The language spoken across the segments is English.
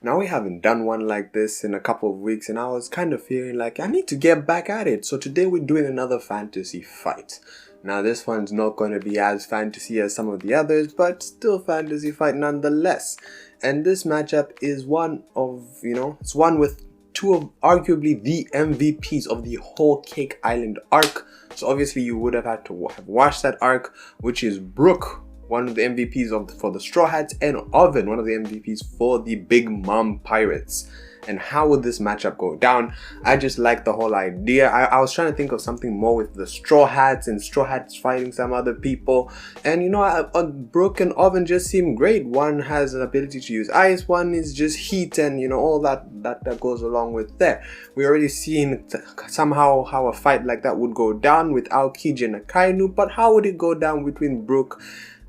Now we haven't done one like this in a couple of weeks, and I was kind of feeling like I need to get back at it. So today we're doing another fantasy fight. Now this one's not going to be as fantasy as some of the others, but still fantasy fight nonetheless. And this matchup is one of, it's one with two of arguably the MVPs of the whole Cake Island arc. So obviously you would have had to have watched that arc, which is Brook, one of the MVPs for the Straw Hats, and Oven, one of the MVPs for the Big Mom Pirates. And how would this matchup go down? I just like the whole idea. I was trying to think of something more with the Straw Hats and Straw Hats fighting some other people. And Brook and Oven just seem great. One has an ability to use ice, one is just heat, and all that goes along with there. We already seen somehow how a fight like that would go down with Aokiji and Akainu, but how would it go down between Brook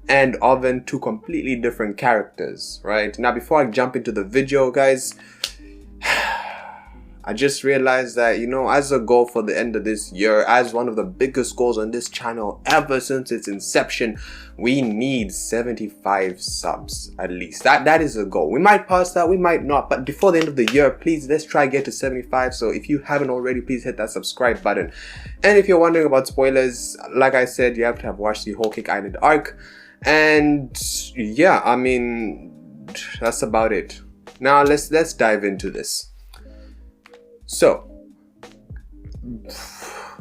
and Oven, two completely different characters, right? Now before I jump into the video, guys, I just realized that, as a goal for the end of this year, as one of the biggest goals on this channel ever since its inception, we need 75 subs at least. That is a goal. We might pass that, we might not, but before the end of the year, please, let's try get to 75. So if you haven't already, please hit that subscribe button. And if you're wondering about spoilers, like I said, you have to have watched the whole Cake Island arc. And yeah, I mean, that's about it. Now let's dive into this. So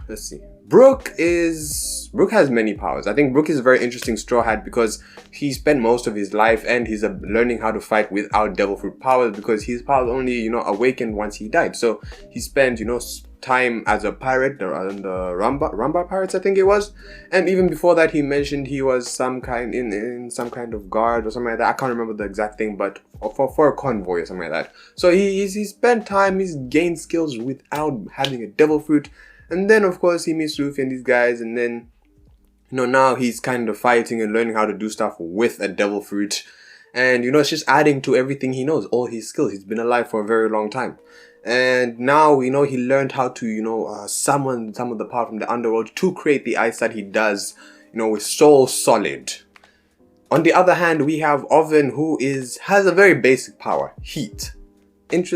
let's see. Brook has many powers. I think Brook is a very interesting Straw Hat because he spent most of his life and he's learning how to fight without devil fruit powers, because his powers only awakened once he died. So he spent time as a pirate in the Ramba Pirates, I think it was. And even before that, he mentioned he was some kind in some kind of guard or something like that. I can't remember the exact thing, but for a convoy or something like that. So he spent time, he's gained skills without having a devil fruit. And then of course he meets Luffy and these guys, and then now he's kind of fighting and learning how to do stuff with a devil fruit. And it's just adding to everything he knows, all his skills. He's been alive for a very long time. And now, he learned how to, summon some of the power from the underworld to create the ice that he does, with Soul Solid. On the other hand, we have Oven, who has a very basic power, heat.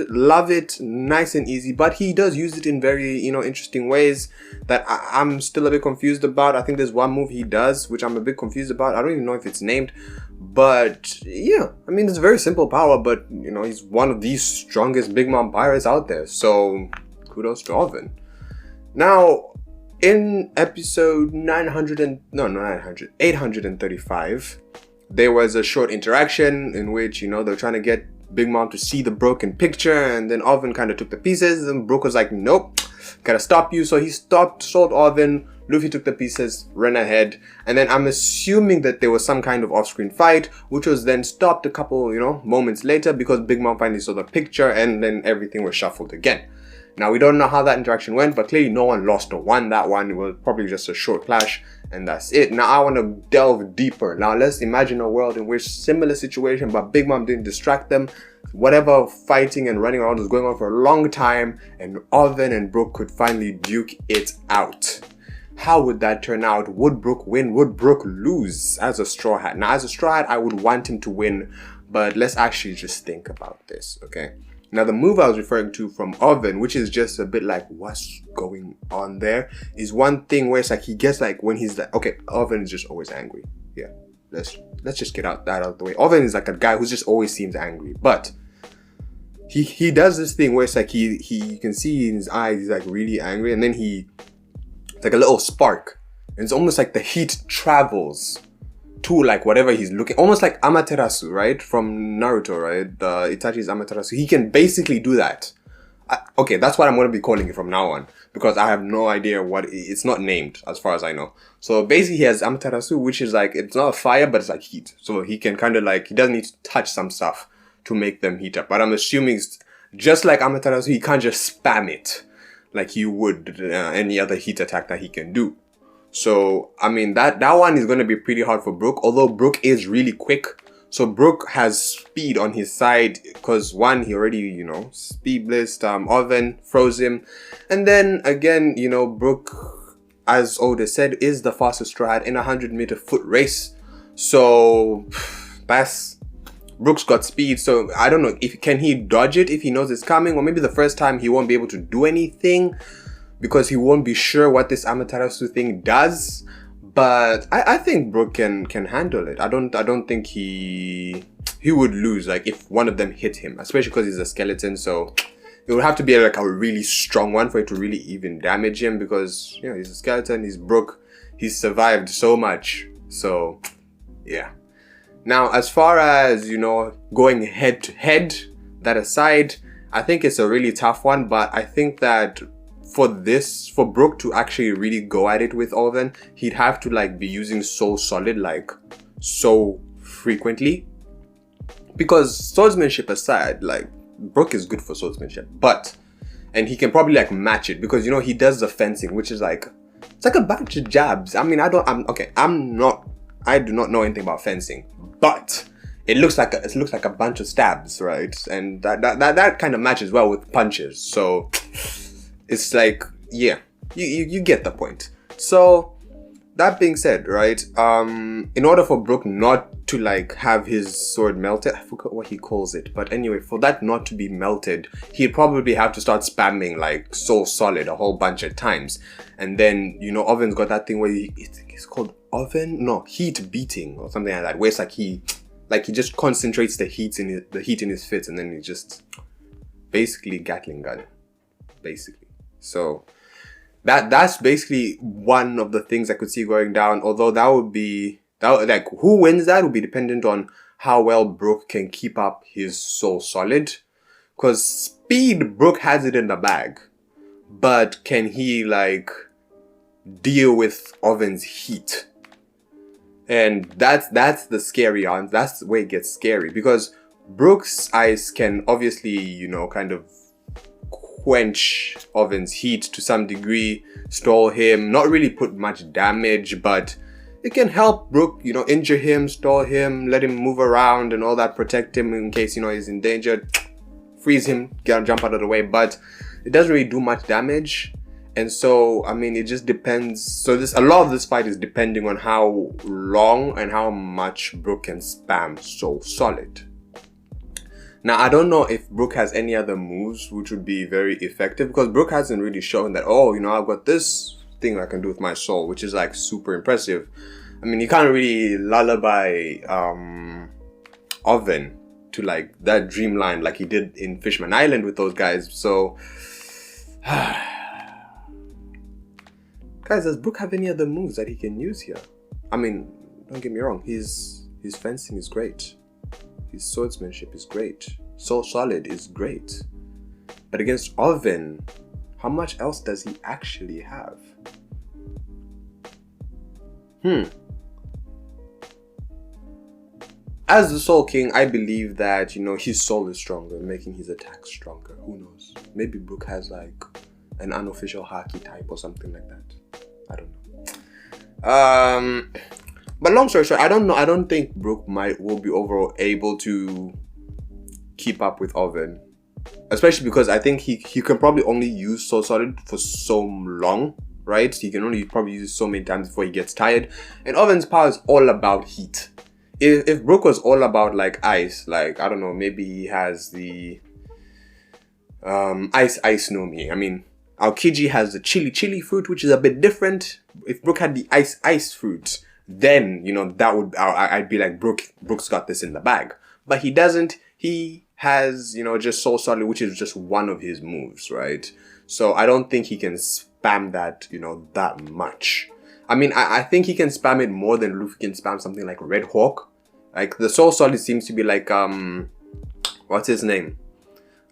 Love it, nice and easy, but he does use it in very, interesting ways that I'm still a bit confused about. I think there's one move he does, which I'm a bit confused about. I don't even know if it's named. But yeah, I mean, it's a very simple power, but he's one of the strongest Big Mom Pirates out there, so kudos to Oven. Now, in episode 835, there was a short interaction in which, they're trying to get Big Mom to see the broken picture, and then Oven kind of took the pieces, and Brook was like, nope, gotta stop you. So he sold Oven. Luffy took the pieces, ran ahead, and then I'm assuming that there was some kind of off-screen fight, which was then stopped a couple, moments later, because Big Mom finally saw the picture, and then everything was shuffled again. Now, we don't know how that interaction went, but clearly no one lost or won that one. It was probably just a short clash, and that's it. Now, I want to delve deeper. Now, let's imagine a world in which similar situation, but Big Mom didn't distract them. Whatever fighting and running around was going on for a long time, and Oven and Brook could finally duke it out. How would that turn out? Would Brook win? Would Brook lose as a Straw Hat? Now, as a Straw Hat, I would want him to win, but let's actually just think about this, okay? Now, the move I was referring to from Oven, which is just a bit like, what's going on there, is one thing where it's like he gets like, when he's like, okay, Oven is just always angry. Yeah, let's just get that out of the way. Oven is like a guy who just always seems angry, but he does this thing where it's like you can see in his eyes he's like really angry, and then it's like a little spark, and it's almost like the heat travels to like whatever he's looking, almost like Amaterasu, right, from Naruto, right, Itachi's Amaterasu. He can basically do that. Okay, that's what I'm going to be calling it from now on, because I have no idea it's not named as far as I know. So basically he has Amaterasu, which is like, it's not a fire, but it's like heat. So he can kind of like, he doesn't need to touch some stuff to make them heat up. But I'm assuming just like Amaterasu, he can't just spam it like you would any other heat attack that he can do. So, I mean, that one is going to be pretty hard for Brook, although Brook is really quick. So Brook has speed on his side, because one, he already, speed blitzed Oven, froze him. And then again, Brook, as Oda said, is the fastest Straw Hat in a 100-meter foot race. So that's Brook's got speed, so I don't know if can he dodge it if he knows it's coming, or maybe the first time he won't be able to do anything because he won't be sure what this Amaterasu thing does. But I think Brook can handle it. I don't think he would lose like if one of them hit him, especially because he's a skeleton. So it would have to be like a really strong one for it to really even damage him, because you know he's a skeleton, he's Brook, he's survived so much. So yeah. Now, as far as, you know, going head to head, that aside, I think it's a really tough one, but I think that for Brook to actually really go at it with Oven, he'd have to like be using Soul Solid like so frequently. Because swordsmanship aside, like Brook is good for swordsmanship, and he can probably like match it because, you know, he does the fencing, which is like, it's like a bunch of jabs. I mean, I do not know anything about fencing, but it looks like a bunch of stabs, right? And that kind of matches well with punches. So it's like, yeah, you get the point. So that being said, right, in order for Brook not to like have his sword melted, I forgot what he calls it, but anyway, for that not to be melted, he'd probably have to start spamming like Soul Solid a whole bunch of times. And then, you know, Oven's got that thing where it's called heat beating or something like that, where it's like he just concentrates the heat in his fist, and then he just basically Gatling gun, basically. So that's basically one of the things I could see going down. Although like who wins that would be dependent on how well Brook can keep up his Soul Solid, because speed Brook has it in the bag, but can he like deal with Oven's heat? And that's the scary answer. That's the way it gets scary, because Brook's ice can obviously, you know, kind of quench Oven's heat to some degree, stall him, not really put much damage, but it can help Brook, you know, injure him, stall him, let him move around and all that, protect him in case, you know, he's endangered, freeze him, jump out of the way, but it doesn't really do much damage. And so, I mean, it just depends. So a lot of this fight is depending on how long and how much Brook can spam Soul Solid. Now, I don't know if Brook has any other moves which would be very effective, because Brook hasn't really shown that, oh, you know, I've got this thing I can do with my soul, which is like super impressive. I mean, you can't really lullaby Oven to like that dreamline like he did in Fishman Island with those guys. So guys, does Brook have any other moves that he can use here? I mean, don't get me wrong, his fencing is great, his swordsmanship is great, Soul Solid is great, but against Oven, how much else does he actually have? As the Soul King, I believe that, you know, his soul is stronger, making his attack stronger. Who knows? Maybe Brook has like an unofficial Haki type or something like that. I don't know. But long story short, I don't know. I don't think Brook will be overall able to keep up with Oven, especially because I think he can probably only use Soul Solid for so long, right? He can only probably use it so many times before he gets tired. And Oven's power is all about heat. If Brook was all about like ice, like I don't know, maybe he has the ice no mi. I mean, Aokiji has the chili fruit, which is a bit different. If Brook had the ice fruit, then, you know, that would, I'd be like, Brook's got this in the bag. But he doesn't. He has, you know, just Soul Solid, which is just one of his moves, right? So I don't think he can spam that, you know, that much. I mean, I think he can spam it more than Luffy can spam something like Red Hawk. Like, the Soul Solid seems to be like, what's his name?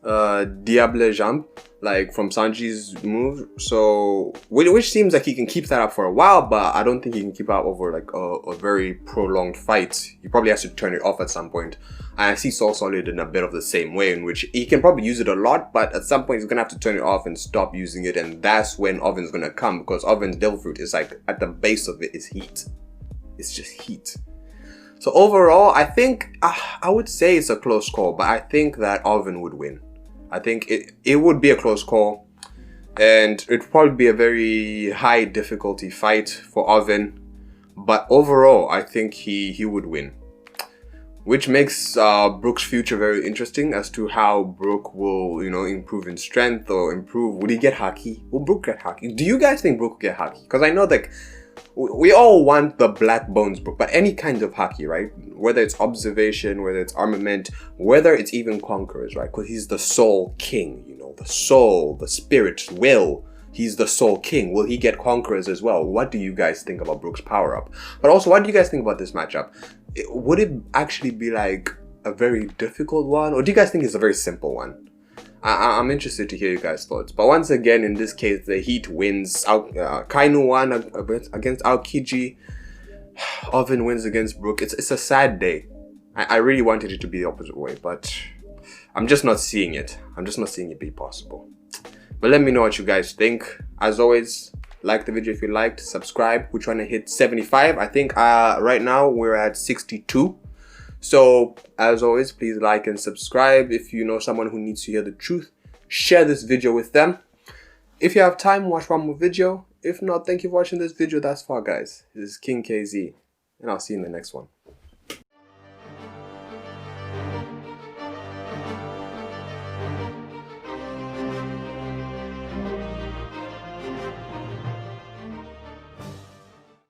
Diable Jump, like from Sanji's move. So, which seems like he can keep that up for a while, but I don't think he can keep up over like a very prolonged fight. He probably has to turn it off at some point. And I see Soul Solid in a bit of the same way, in which he can probably use it a lot, but at some point he's gonna have to turn it off and stop using it, and that's when Oven's gonna come, because Oven's Devil Fruit is like, at the base of it is heat. It's just heat. So overall, I think, I would say it's a close call, but I think that Oven would win. I think it would be a close call, and it'd probably be a very high difficulty fight for Oven, but overall, I think he would win. which makes Brook's future very interesting as to how Brook will, improve in strength or improve. Would he get haki? Will Brook get haki? Do you guys think Brook will get haki? Because I know that we all want the black bones Brook, but any kind of haki, right? Whether it's observation, whether it's armament, whether it's even conquerors, right? Because he's the soul king, the soul, the spirit, will. He's the soul king. Will he get conquerors as well? What do you guys think about Brook's power up? But also, what do you guys think about this matchup? Would it actually be like a very difficult one? Or do you guys think it's a very simple one? I'm interested to hear you guys' thoughts. But once again, in this case, the Heat wins. Kainu won against Aokiji. Oven wins against Brook. It's a sad day. I really wanted it to be the opposite way, but I'm just not seeing it. I'm just not seeing it be possible. But let me know what you guys think. As always, like the video if you liked, subscribe. We're trying to hit 75. I think right now we're at 62. So as always, please like and subscribe. If you know someone who needs to hear the truth, share this video with them. If you have time, watch one more video. If not, thank you for watching this video thus far, guys. This is King KZ, and I'll see you in the next one.